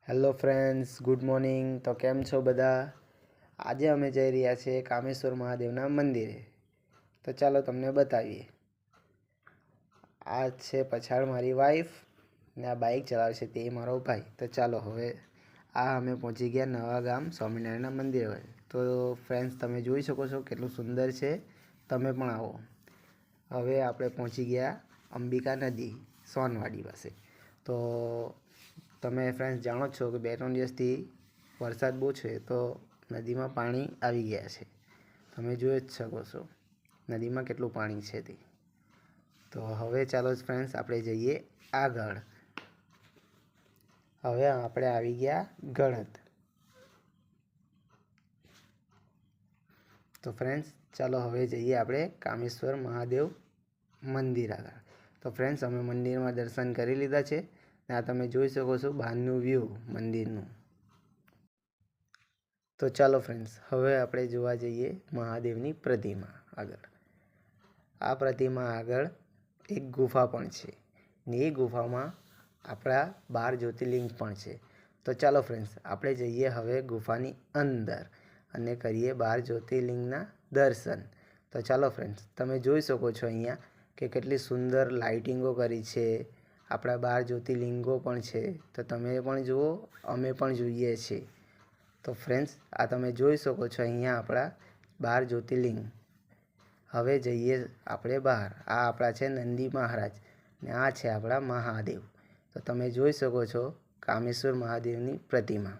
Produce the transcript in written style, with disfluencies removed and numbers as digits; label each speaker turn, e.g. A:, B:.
A: Hello friends, good morning. તો કેમ છો બધા? આજે અમે જઈ રહ્યા છીએ કામેશ્વર મહાદેવના મંદિરે. તો ચાલો તમને બતાવીએ. આ છે પછાડ મારી વાઈફ ને આ બાઇક ચલાવે છે તે મારો ભાઈ. તો ચાલો હવે અમે પહોંચી ગયા નવા ગામ સ્વામિનારાયણના મંદિરે. તો ફ્રેન્ડ્સ, તમે જોઈ શકો છો કેટલું સુંદર છે. તમે પણ આવો. હવે આપણે પહોંચી ગયા અંબિકા નદી સોનવાડી પાસે. તો તમે ફ્રેન્ડ્સ જાણો છો કે 2-3 દિવસથી વરસાદ બહુ છે, તો નદીમાં પાણી આવી ગયા છે. તમે જોઈ જ શકો છો નદીમાં કેટલું પાણી છે તે. તો હવે ચાલો ફ્રેન્ડ્સ આપણે જઈએ આગળ. હવે આપણે આવી ગયા ગળત. તો ફ્રેન્ડ્સ ચાલો હવે જઈએ આપણે કામેશ્વર મહાદેવ મંદિર આગળ. તો ફ્રેન્ડ્સ અમે મંદિરમાં દર્શન કરી લીધા છે ને આ તમે જોઈ શકો છો બહારનું વ્યૂ મંદિરનું. તો ચાલો ફ્રેન્ડ્સ હવે આપણે જોવા જઈએ મહાદેવની પ્રતિમા આગળ. આ પ્રતિમા આગળ એક ગુફા પણ છે ને એ ગુફામાં આપણા 12 જ્યોતિર્લિંગ પણ છે. તો ચાલો ફ્રેન્ડ્સ આપણે જઈએ હવે ગુફાની અંદર અને કરીએ 12 જ્યોતિર્લિંગના દર્શન. તો ચાલો ફ્રેન્ડ્સ તમે જોઈ શકો છો અહીંયા કે કેટલી સુંદર લાઇટિંગો કરી છે. આપણા 12 જ્યોતિર્લિંગો પણ છે. તો તમે પણ જુઓ, અમે પણ જોઈએ છીએ. તો ફ્રેન્ડ્સ આ તમે જોઈ શકો છો અહીંયા આપણા 12 જ્યોતિર્લિંગ. હવે જઈએ આપણે બહાર. આ આપણા છે નંદી મહારાજ ને આ છે આપણા મહાદેવ. તો તમે જોઈ શકો છો કામેશ્વર મહાદેવની પ્રતિમા.